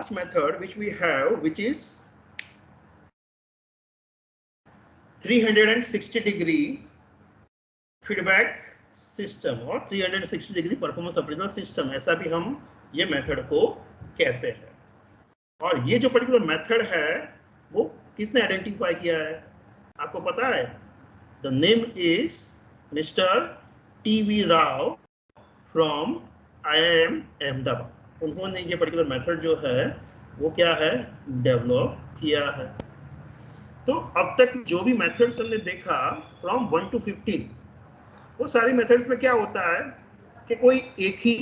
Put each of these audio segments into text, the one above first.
last method which we have, which is 360-degree feedback system और 360-degree performance appraisal system, ऐसा भी हम ये मेथड को कहते हैं। और ये जो पर्टिकुलर मेथड है वो किसने आइडेंटिफाई किया है, आपको पता है? The name is mister TV. Rao from IIM Ahmedabad. उन्होंने ये पर्टिकुलर मेथड जो है वो क्या है, डेवलप किया है। तो अब तक जो भी मेथड्स हमने देखा फ्रॉम 1 to 15, वो सारी मेथड्स में क्या होता है कि कोई एक ही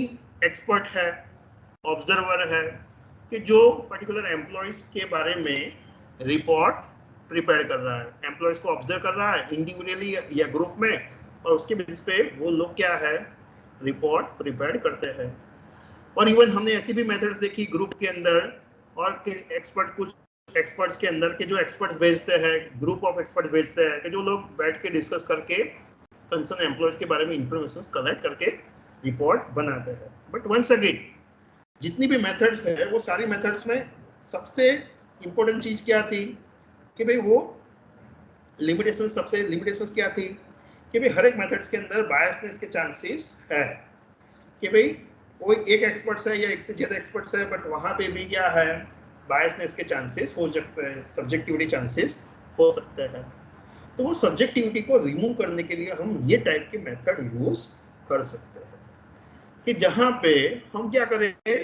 एक्सपर्ट है, ऑब्जर्वर है, कि जो पर्टिकुलर एम्प्लॉयज के बारे में रिपोर्ट प्रिपेयर कर रहा है, एम्प्लॉयज को ऑब्जर्व कर रहा है इंडिविजुअली या ग्रुप में, और उसके बेसिस पे वो लोग क्या है, रिपोर्ट प्रिपेयर करते हैं। और इवन हमने ऐसी भी मेथड्स देखी ग्रुप के अंदर और के एक्सपर्ट, कुछ एक्सपर्ट्स के अंदर के जो एक्सपर्ट्स भेजते हैं, ग्रुप ऑफ एक्सपर्ट भेजते हैं, कि जो लोग बैठ के डिस्कस करके कंसर्न एम्प्लॉयज के बारे में इंफॉर्मेशन कलेक्ट करके रिपोर्ट बनाते हैं। बट वंस अगेन जितनी भी मेथड्स है वो सारी मेथड्स में सबसे इंपॉर्टेंट चीज क्या थी कि भाई वो लिमिटेशंस क्या थी कि भाई हर एक मेथड्स के अंदर बायसनेस के चांसेस है, कि भाई कोई एक एक्सपर्ट्स है या एक से ज्यादा एक्सपर्ट्स है, बट वहां पे भी क्या है, बायसनेस के चांसेस हो सकते हैं, सब्जेक्टिविटी चांसेस हो सकते हैं। तो वो सब्जेक्टिविटी को रिमूव करने के लिए हम ये टाइप के मेथड यूज कर सकते हैं, कि जहां पे हम क्या करेंगे,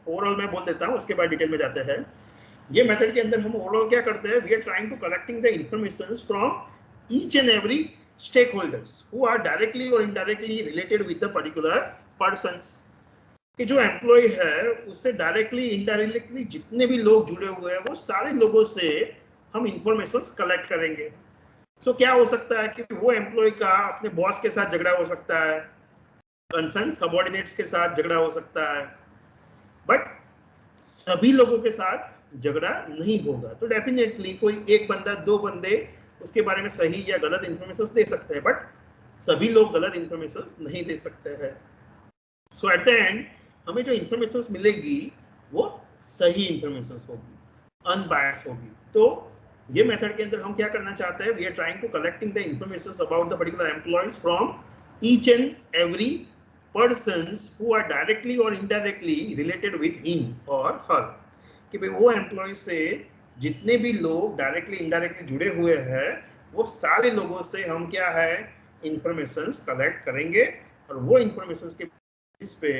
ओवरऑल मैं बोल देता हूं, उसके बाद डिटेल में जाते हैं। ये मेथड के अंदर हम ओवरऑल क्या करते हैं, we are trying to collecting the informations from each and every stakeholders who are directly और indirectly related with the particular persons, कि जो एम्प्लॉय है उससे डायरेक्टली इनडायरेक्टली जितने भी लोग जुड़े हुए हैं वो सारे लोगों से हम इंफॉर्मेशंस कलेक्ट करेंगे। सो क्या हो सकता है कि वो एम्प्लॉय का अपने बॉस के साथ झगड़ा हो सकता है, कंसर्न सबऑर्डिनेट्स के साथ झगड़ा हो सकता है, बट सभी लोगों के साथ झगड़ा नहीं होगा। तो डेफिनेटली कोई एक बंदा, दो बंदे उसके बारे में सही या गलत इंफॉर्मेशन दे सकते हैं, बट सभी लोग गलत इंफॉर्मेशन नहीं दे सकते हैं। सो एट द एंड हमें जो इंफॉर्मेशन मिलेगी वो सही इंफॉर्मेशन होगी, अनबायस्ड होगी। तो ये मेथड के अंदर हम क्या करना चाहते हैं, we are trying to collecting the information about the particular employees from each and every persons who are directly or indirectly related with him or her, कि भाई वो एम्प्लॉय से जितने भी लोग डायरेक्टली इनडायरेक्टली जुड़े हुए हैं वो सारे लोगों से हम क्या है, इंफॉर्मेशंस कलेक्ट करेंगे, और वो इंफॉर्मेशंस के बेसिस पे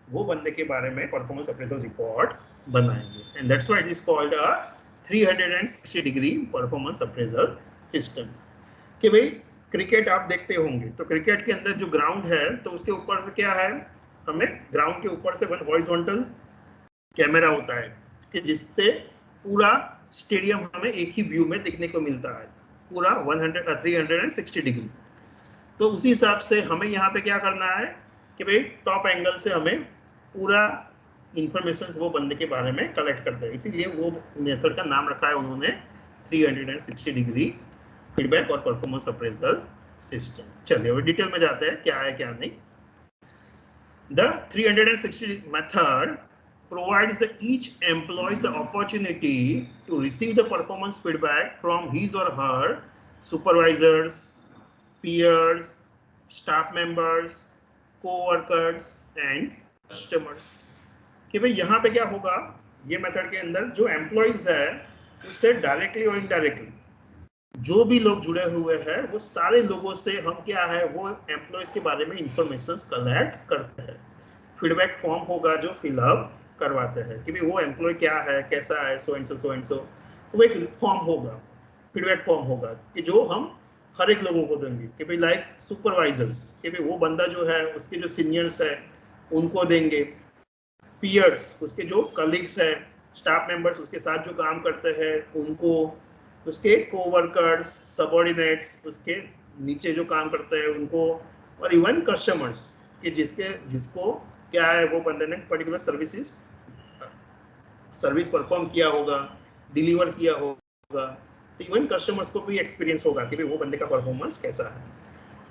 वो बंदे के बारे में परफॉर्मेंस अप्रेजल रिपोर्ट बनाएंगे। And that's why it is called a 360-degree performance appraisal system. कि भाई क्रिकेट आप देखते होंगे, तो क्रिकेट के अंदर जो ग्राउंड है तो उसके ऊपर से क्या है, हमें ग्राउंड के ऊपर से वन हॉरिजॉन्टल कैमरा होता है कि जिससे पूरा स्टेडियम हमें एक ही व्यू में देखने को मिलता है, पूरा 360 डिग्री। तो उसी हिसाब से हमें यहाँ पे क्या करना है कि भाई टॉप एंगल से हमें पूरा इंफॉर्मेशन वो बंदे के बारे में कलेक्ट करते हैं, इसीलिए वो मेथड का नाम रखा है उन्होंने 360-degree फीडबैक और परफॉर्मेंस अप्रेजल सिस्टम। चलिए अब डिटेल में जाते हैं क्या है क्या नहीं। The 360 method provides the each employee the opportunity to receive the performance feedback from his or her supervisors, peers, staff members, co-workers and customers। कि भाई यहाँ पे क्या होगा, ये मेथड के अंदर जो एम्प्लॉयज है उससे डायरेक्टली और इनडायरेक्टली जो भी लोग जुड़े हुए हैं वो सारे लोगों से हम क्या है, वो एम्प्लॉयज के बारे में इंफॉर्मेशन कलेक्ट करते हैं। फीडबैक फॉर्म होगा जो फिलअप करवाते हैं कि भाई वो एम्प्लॉय क्या है, कैसा है, सो एंड सो। तो वो एक फॉर्म होगा, फीडबैक फॉर्म होगा कि जो हम हर एक लोगों को देंगे, कि भाई लाइक सुपरवाइजर्स, कि भाई वो बंदा जो है उसके जो सीनियर्स है उनको देंगे, पीयर्स उसके जो कलीग्स है, स्टाफ मेंबर्स उसके साथ जो काम करते हैं उनको, उसके कोवर्कर्स, सबऑर्डिनेट्स उसके नीचे जो काम करते हैं उनको, और इवन कस्टमर्स कि जिसको क्या है, वो बंदे ने पर्टिकुलर सर्विस परफॉर्म किया होगा, डिलीवर किया होगा, तो इवन कस्टमर्स को भी एक्सपीरियंस होगा कि वो बंदे का परफॉर्मेंस कैसा है।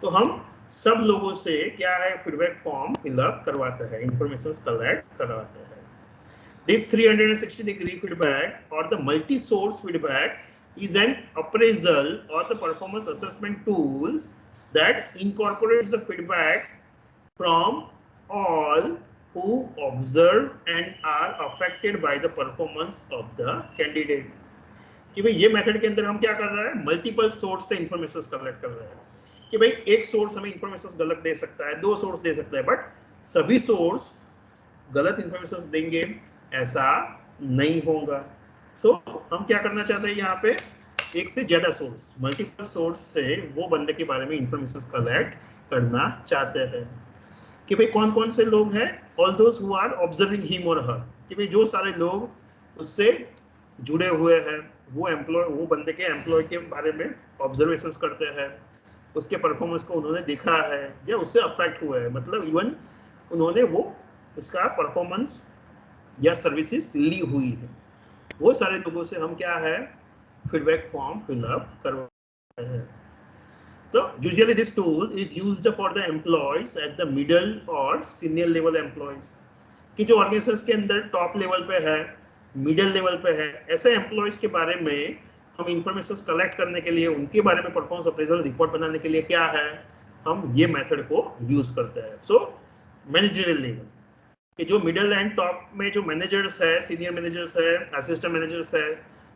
तो हम सब लोगों से क्या है, फीडबैक फॉर्म फिलअप करवाते हैं, इंफॉर्मेशन कलेक्ट करवाते हैं। This 360-degree feedback or the multi-source feedback is an appraisal or the performance assessment tools that incorporates the feedback from all who observe and are affected by the performance of the candidate. कि भाई ये method के अंदर हम क्या कर रहे हैं, मल्टीपल सोर्स से इंफॉर्मेशन कलेक्ट कर रहे हैं कि भाई एक सोर्स हमें इंफॉर्मेशन गलत दे सकता है, दो सोर्स दे सकता है, बट सभी सोर्स गलत इंफॉर्मेशन देंगे ऐसा नहीं होगा. सो हम क्या करना चाहते हैं यहाँ पे, एक से ज्यादा सोर्स, मल्टीपल सोर्स से वो बंदे के बारे में इंफॉर्मेशन कलेक्ट करना चाहते हैं कि भाई कौन कौन से लोग हैं, all those who are observing him और हर, कि भाई जो सारे लोग उससे जुड़े हुए हैं, वो एम्प्लॉय, वो बंदे के एम्प्लॉय के बारे में ऑब्जर्वेशंस करते हैं, उसके परफॉर्मेंस को उन्होंने देखा है या उससे अफेक्ट हुआ है, मतलब इवन उन्होंने वो उसका परफॉर्मेंस या सर्विसेज ली हुई है, वो सारे लोगों से हम क्या है फीडबैक फॉर्म फिलअप करवाते हैं. तो usually this tool is used for the employees at the middle और सीनियर लेवल एम्प्लॉयज, कि जो ऑर्गेनाइजेशन के अंदर टॉप लेवल पे है, मिडिल लेवल पे है, ऐसे एम्प्लॉयज के बारे में हम इंफॉर्मेशन कलेक्ट करने के लिए, उनके बारे में परफॉर्मेंस अप्रेजल रिपोर्ट बनाने के लिए क्या है, हम ये मेथड को यूज करते हैं. सो मैनेजरियल लेवल कि जो मिडिल एंड टॉप में जो मैनेजर्स है, सीनियर मैनेजर्स है, असिस्टेंट मैनेजर्स है,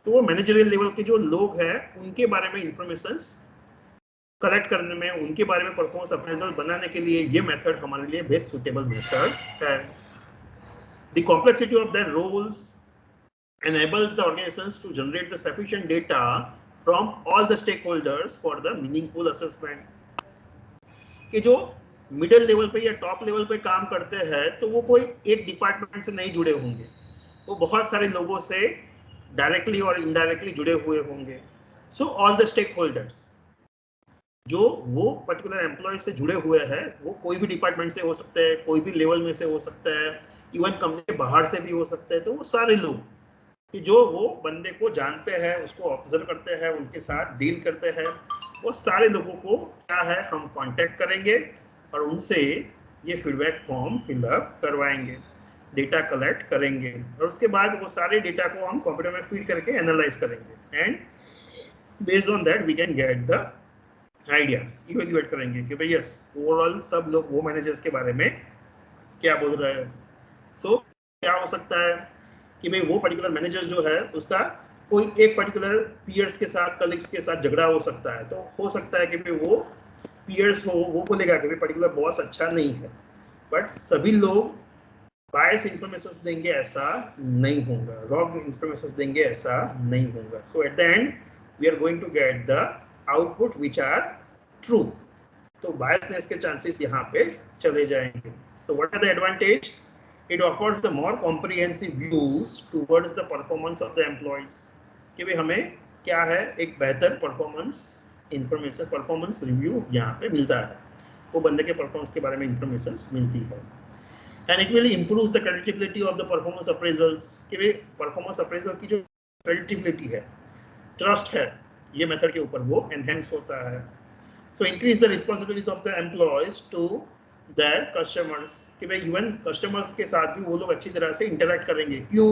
तो वो मैनेजरियल लेवल के जो लोग हैं उनके बारे में इंफॉर्मेशन कलेक्ट करने में, उनके बारे में परफॉर्मेंस अप्रेजल बनाने के लिए ये मेथड हमारे लिए बेस्ट सुटेबल मेथड है. The complexity of their roles enables the organizations to generate the sufficient data from all the stakeholders for the meaningful assessment. कि जो मिडिल लेवल पे या टॉप लेवल पे काम करते हैं तो वो कोई एक डिपार्टमेंट से नहीं जुड़े होंगे, वो बहुत सारे लोगों से डायरेक्टली और इनडायरेक्टली जुड़े हुए होंगे. So all the stakeholders, जो वो पर्टिकुलर एम्प्लॉय से जुड़े हुए हैं, वो कोई भी डिपार्टमेंट से हो सकते हैं, कोई भी लेवल में से हो सकता है, इवन कंपनी के बाहर से भी हो सकते हैं. तो वो सारे लोग कि जो वो बंदे को जानते हैं, उसको ऑब्जर्व करते हैं, उनके साथ डील करते हैं, वो सारे लोगों को क्या है हम कांटेक्ट करेंगे और उनसे ये फीडबैक फॉर्म फिलअप करवाएंगे, डेटा कलेक्ट करेंगे और उसके बाद वो सारे डेटा को हम कंप्यूटर में फीड करके एनालाइज करेंगे and based on that we can get the idea, evaluate करेंगे कि भाई यस ओवरऑल सब लोग वो मैनेजर्स के बारे में क्या बोल रहे हैं. सो क्या हो सकता है कि भाई वो पर्टिकुलर मैनेजर जो है उसका कोई एक पर्टिकुलर पीयर्स के साथ, कलीग्स के साथ झगड़ा हो सकता है, तो हो सकता है कि भाई वो पीयर्स हो वो बोलेगा कि भाई पर्टिकुलर बॉस अच्छा नहीं है, बट सभी लोग बायस इंफॉर्मेशन देंगे ऐसा नहीं होगा, रॉन्ग इंफॉर्मेशन देंगे ऐसा नहीं होगा. So at the end we are going to get the output which are true. तो बायसनेस के चांसेस यहाँ पे चले जाएंगे. So what are the advantage? It offers the more comprehensive views towards the performance of the employees. कि भाई हमें क्या है एक बेहतर परफॉर्मेंस इंफॉर्मेशन, परफॉर्मेंस रिव्यू यहाँ पे मिलता है, वो बंदे के परफॉर्मेंस के बारे में इंफॉर्मेशन मिलती है. And it will improve the credibility of the performance appraisals. कि भाई परफॉर्मेंस अप्रेजल की जो क्रेडिबिलिटी है, ट्रस्ट है, ये मेथड के ऊपर वो एनहेंस होता है. So increase the responsibilities of the employees to their customers. कि भाई इवन कस्टमर्स के साथ भी वो लोग अच्छी तरह से इंटरेक्ट करेंगे. क्यों?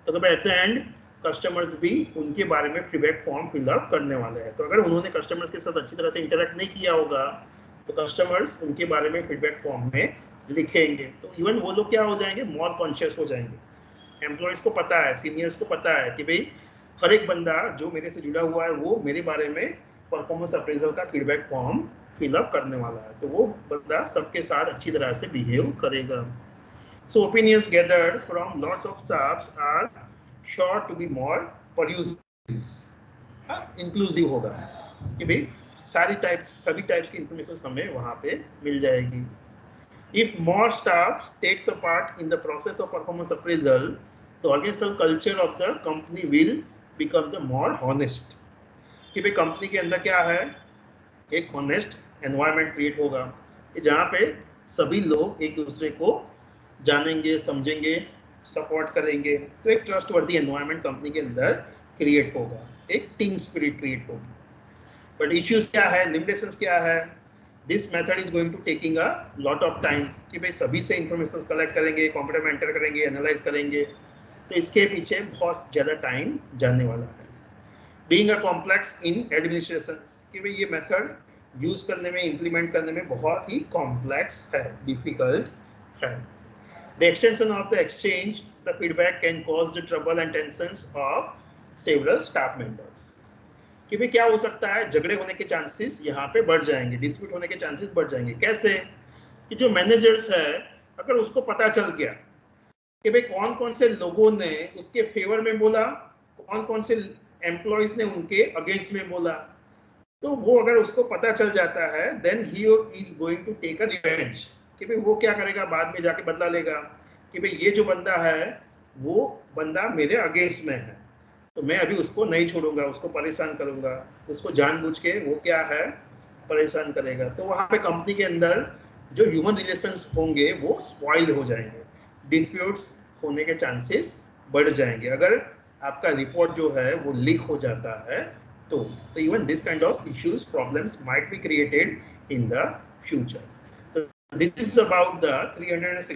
तो भाई एट द एंड कस्टमर्स भी उनके बारे में फीडबैक फॉर्म फिलअप करने वाले हैं. तो अगर उन्होंने कस्टमर्स के साथ अच्छी तरह से इंटरेक्ट नहीं किया होगा तो कस्टमर्स उनके बारे में फीडबैक फॉर्म में लिखेंगे. तो इवन वो लोग क्या हो जाएंगे, मोर कॉन्शियस हो जाएंगे. एम्प्लॉयज को पता है, सीनियर्स को पता है कि भाई हर एक बंदा जो मेरे से जुड़ा हुआ है वो मेरे बारे में परफॉर्मेंस अप्रेजल का फीडबैक फॉर्म फिलअप करने वाला है, तो वो बंदा सबके साथ अच्छी तरह से बिहेव करेगा. So opinions gathered from lots of staffs are sure to be more inclusive होगा कि भाई सभी टाइप्स की इंफॉर्मेशन हमें वहां पे मिल जाएगी. If more staff takes a part in the process of performance appraisal, the organisational culture of the company will become the more honest. कि भाई कंपनी के अंदर क्या है एक हॉनेस्ट एनवायरनमेंट क्रिएट होगा कि जहाँ पे सभी लोग एक दूसरे को जानेंगे, समझेंगे, सपोर्ट करेंगे. तो एक ट्रस्टवर्दी एनवायरनमेंट कंपनी के अंदर क्रिएट होगा, एक टीम स्पिरिट क्रिएट होगी. बट इश्यूज क्या है, लिमिटेशंस क्या है? This method is going to taking a lot of time कि भाई सभी से इंफॉर्मेशन कलेक्ट करेंगे, कंप्यूटर में एंटर करेंगे, एनालाइज करेंगे, तो इसके पीछे बहुत ज़्यादा टाइम जाने वाला है। Being a complex in administration, कि भाई ये मेथड यूज करने में, इम्प्लीमेंट करने में बहुत ही कॉम्प्लेक्स है, डिफिकल्ट है। The extension of the exchange the feedback can cause the trouble and tensions of several staff members, कि भाई क्या हो सकता है, झगड़े होने के चांसेस यहाँ पे बढ़ जाएंगे, डिस्प्यूट होने के चांसेस बढ़ जाएंगे। कैसे कि जो मैनेजर्स है, अगर उसको पता चल गया कि भाई कौन कौन से लोगों ने उसके फेवर में बोला, कौन कौन से एम्प्लॉयज ने उनके अगेंस्ट में बोला, तो वो अगर उसको पता चल जाता है, then he is going to take a revenge, कि भाई वो क्या करेगा, बाद में जाके बदला लेगा कि भाई ये जो बंदा है वो बंदा मेरे अगेंस्ट में है, तो मैं अभी उसको नहीं छोड़ूंगा, उसको परेशान करूंगा, उसको जानबूझ के वो क्या है, परेशान करेगा। तो वहां पे कंपनी के अंदर जो ह्यूमन रिलेशंस होंगे वो स्पॉइल हो जाएंगे, डिस्प्यूट्स होने के चांसेस बढ़ जाएंगे अगर आपका रिपोर्ट जो है वो लीक हो जाता है। तो even this kind of issues, problems might be created in the future. This is about the 360